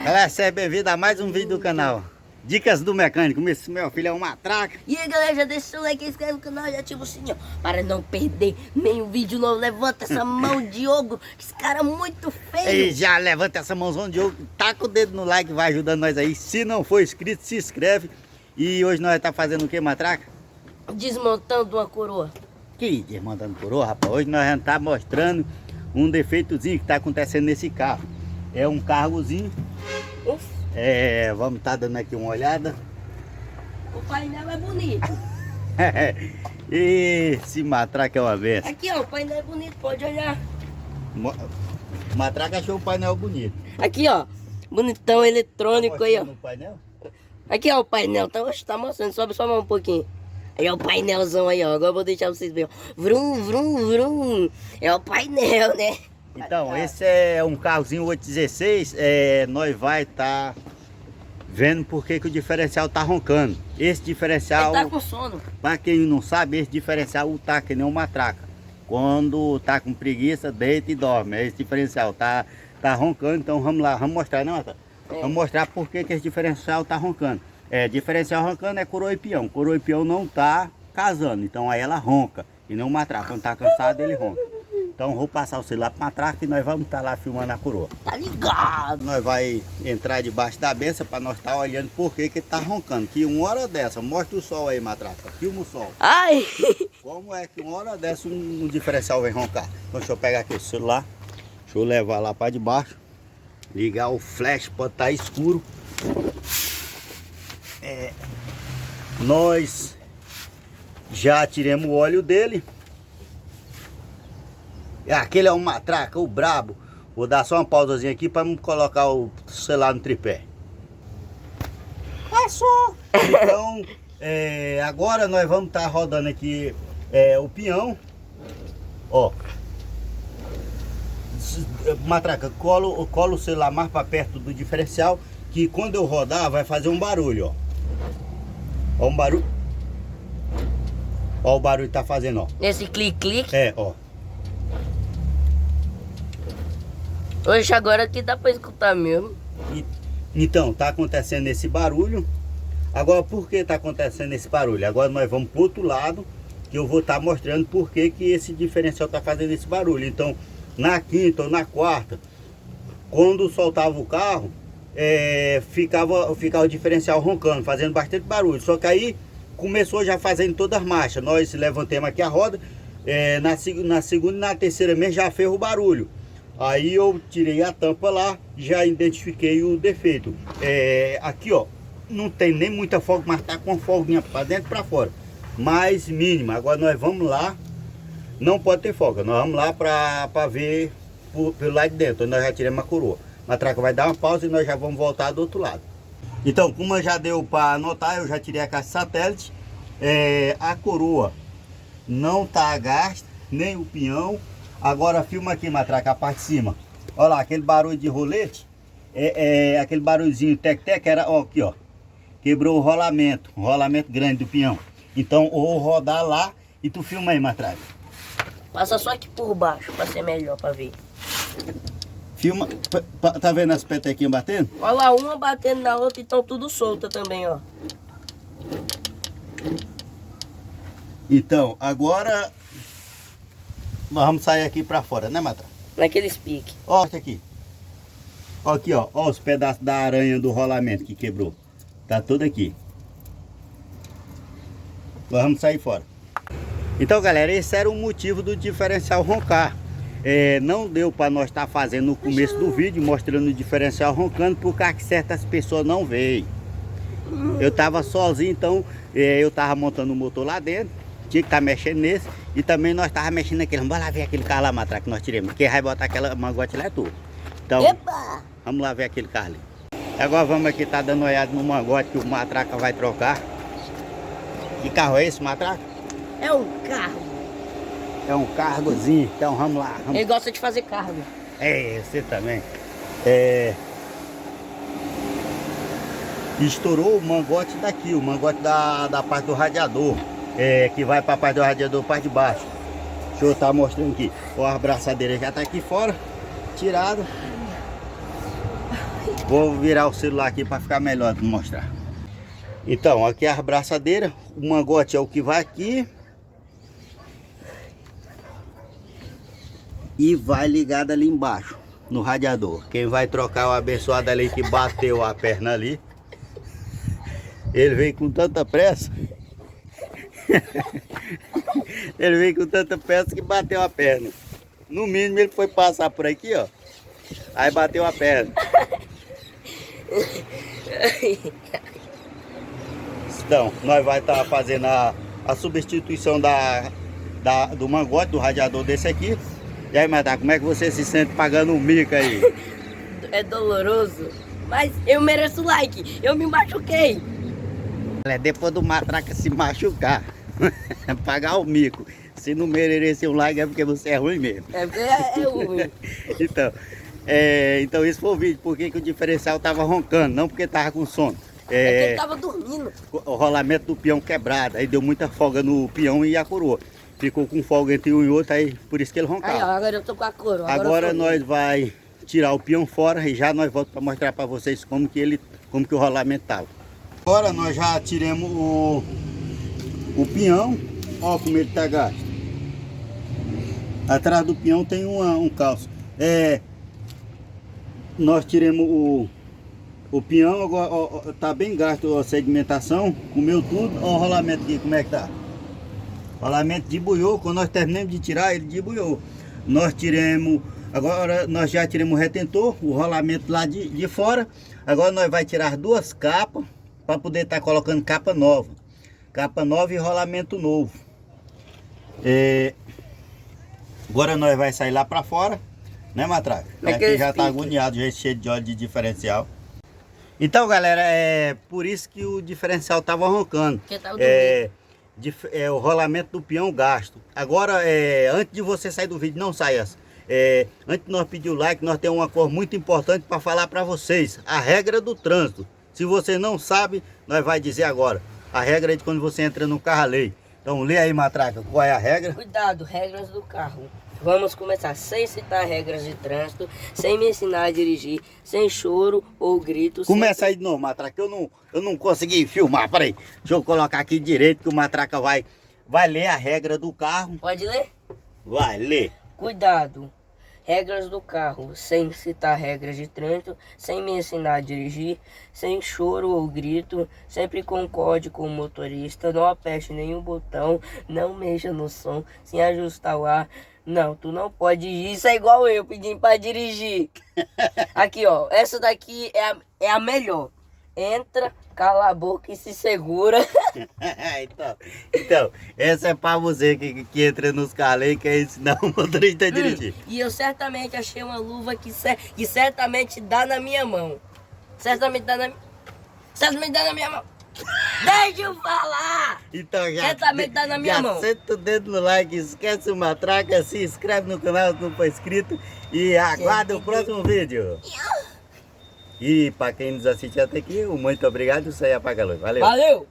Galera, seja bem-vindo a mais um vídeo do canal Dicas do Mecânico. Meu filho é uma matraca. E aí galera, já deixa o seu like, inscreve no canal e ativa o sininho para não perder nenhum vídeo novo. Levanta essa mão, Diogo, esse cara é muito feio. E já levanta essa mãozão, Diogo, taca o dedo no like, vai ajudando nós aí. Se não for inscrito, se inscreve. E hoje nós tá fazendo o que, matraca? Desmontando uma coroa. Que desmontando coroa, rapaz. Hoje nós vamos tá mostrando um defeitozinho que tá acontecendo nesse carro. É um cargozinho. Vamos tá dando aqui uma olhada. O painel é bonito. Esse matraca é uma vez. Aqui ó, o painel é bonito, pode olhar. Matraca achou o painel bonito. Aqui ó, bonitão eletrônico aí ó. No painel? Aqui ó o painel, tá mostrando, sobe só mais um pouquinho. Aí ó o painelzão aí ó, agora eu vou deixar vocês verem. Vrum, vrum, vrum. É o painel, né? Então, esse é um carrozinho 816, nós vai estar vendo por que o diferencial tá roncando. Esse diferencial, Ele tá com sono. para quem não sabe, esse diferencial tá que nem uma matraca. Quando tá com preguiça, deita e dorme. Esse diferencial tá roncando, então vamos lá, vamos mostrar, né, Matraca? Vamos mostrar por que esse diferencial tá roncando. Diferencial roncando é coroa e peão. Coroa e peão não tá casando, então aí ela ronca. E não matraca, quando tá cansado ele ronca. Então vou passar o celular para matraca e nós vamos estar lá filmando a coroa. Tá ligado? Nós vai entrar debaixo da benção para nós estar olhando por que ele tá roncando. Que uma hora dessa, mostra o sol aí, matraca. Filma o sol. Ai! Como é que uma hora dessa um diferencial vem roncar? Então deixa eu pegar aqui o celular. Deixa eu levar lá para debaixo. Ligar o flash para estar escuro. Nós já tiramos o óleo dele. Aquele é um matraca, o brabo. Vou dar só uma pausazinha aqui para colocar o celular no tripé. Passou! Então, agora nós vamos estar rodando aqui o peão. Ó. Matraca, colo o celular mais para perto do diferencial, que quando eu rodar vai fazer um barulho, ó. Ó um barulho. Ó o barulho que tá fazendo, ó. Esse clique-clique. Ó. Hoje agora aqui dá pra escutar mesmo. Então, tá acontecendo esse barulho. Agora, por que tá acontecendo esse barulho? Agora nós vamos pro outro lado, que eu vou estar mostrando por que esse diferencial tá fazendo esse barulho. Então, na quinta ou na quarta, quando soltava o carro, ficava o diferencial roncando, fazendo bastante barulho. Só que aí começou já fazendo todas as marchas. Nós levantamos aqui a roda, na segunda e na terceira mês já fez o barulho. Aí eu tirei a tampa lá, já identifiquei o defeito. Aqui ó, não tem nem muita folga, mas tá com uma folguinha para dentro e para fora, mais mínima. Agora nós vamos lá, não pode ter folga, nós vamos lá para ver pelo lado de dentro. Nós já tiramos a coroa. A matraca vai dar uma pausa e nós já vamos voltar do outro lado. Então, como já deu para notar, eu já tirei a caixa satélite. A coroa não tá a gás, nem o pinhão. Agora filma aqui, matraca, a parte de cima. Olha lá, aquele barulho de rolete. Aquele barulhozinho tec-tec era, ó, aqui ó. Quebrou o rolamento, um rolamento grande do pinhão. Então, ou rodar lá e tu filma aí, matraca. Passa só aqui por baixo pra ser melhor pra ver. Filma, tá vendo as petequinhas batendo? Olha lá, uma batendo na outra e estão tudo solta também, ó. Então, agora nós vamos sair aqui pra fora, né, matraca? Naqueles piques. Ó, aqui. Ó, aqui, ó. Ó os pedaços da aranha do rolamento que quebrou. Tá tudo aqui. Nós vamos sair fora. Então, galera, esse era o motivo do diferencial roncar. Não deu para nós estar fazendo no começo do vídeo, mostrando o diferencial roncando, por causa que certas pessoas não veem. Eu tava sozinho, então eu tava montando o motor lá dentro. Tinha que estar mexendo nesse. E também nós tava mexendo naquele. Vamos lá ver aquele carro lá, matraca, que nós tiramos. Quem vai botar aquela mangote lá é tudo. Então, Epa! vamos lá ver aquele carro ali. Agora vamos aqui, tá dando uma olhada no mangote que o matraca vai trocar. Que carro é esse, matraca? É um carro. É um cargozinho. Então vamos lá. Ele gosta de fazer cargo. Você também. Estourou o mangote daqui, o mangote da parte do radiador. Que vai para a parte do radiador, parte de baixo. Deixa eu estar mostrando aqui. Ó, a abraçadeira já tá aqui fora, tirada. Vou virar o celular aqui para ficar melhor de mostrar. Então, aqui é a braçadeira. O mangote é o que vai aqui. E vai ligado ali embaixo, no radiador. Quem vai trocar o abençoado ali que bateu a perna ali. Ele veio com tanta pressa. Ele veio com tanta pressa que bateu a perna. No mínimo ele foi passar por aqui, ó. Aí bateu a perna. Então, nós vai estar fazendo a substituição do mangote, do radiador desse aqui. E aí, Matraca, como é que você se sente pagando um mico aí? É doloroso, mas eu mereço like, eu me machuquei. Depois do Matraca se machucar, pagar o mico. Se não merecer um like é porque você é ruim mesmo. É porque é ruim. Então esse foi o vídeo, porque que o diferencial tava roncando, não porque tava com sono. É que ele tava dormindo. O rolamento do peão quebrado, aí deu muita folga no peão e a coroa. Ficou com folga entre um e outro, aí por isso que ele roncava. Aí, ó, agora eu tô com a coroa. Agora nós vai tirar o peão fora e já nós voltamos para mostrar para vocês como que o rolamento tava. Agora nós já tiramos o peão, ó como ele tá gasto. Atrás do peão tem um calço. Nós tiramos o peão, agora ó, tá bem gasto a segmentação, comeu tudo. Ó o rolamento aqui, como é que tá? O rolamento debuiou, quando nós terminamos de tirar, ele debuiou. Nós tiramos, agora nós já tiramos o retentor, o rolamento lá de fora. Agora nós vai tirar duas capas, para poder estar colocando capa nova. Capa nova e rolamento novo. Agora nós vai sair lá para fora, né, Matraca? Aqui já tá agoniado, já cheio de óleo de diferencial. Então, galera, é por isso que o diferencial tava roncando. O rolamento do peão gasto. Agora, antes de você sair do vídeo, não saia. Antes de nós pedir o like, nós temos uma coisa muito importante para falar para vocês. A regra do trânsito. Se você não sabe, nós vai dizer agora. A regra é de quando você entra no carro a lei. Então, lê aí, Matraca, qual é a regra? Cuidado, regras do carro. Vamos começar sem citar regras de trânsito, sem me ensinar a dirigir, sem choro ou grito. Começa aí de novo, Matraca, eu não consegui filmar, peraí. Deixa eu colocar aqui direito que o Matraca vai ler a regra do carro. Pode ler? Vai, ler. Cuidado, regras do carro, sem citar regras de trânsito, sem me ensinar a dirigir, sem choro ou grito, sempre concorde com o motorista, não aperte nenhum botão, não mexa no som, sem ajustar o ar. Não, tu não pode dirigir, isso é igual eu pedindo pra dirigir. Aqui, ó, essa daqui é a melhor. Entra, cala a boca e se segura. então, essa é pra você que entra nos carros aí, quer ensinar o motorista a dirigir. E eu certamente achei uma luva que certamente dá na minha mão. Certamente dá na minha mão. Deixa eu falar! Então certamente dá na minha mão. Senta o dedo no like, esquece o Matraca, se inscreve no canal se não for inscrito e aguarda o próximo vídeo. E para quem nos assiste até aqui, muito obrigado, isso aí apaga a luz. Valeu! Valeu!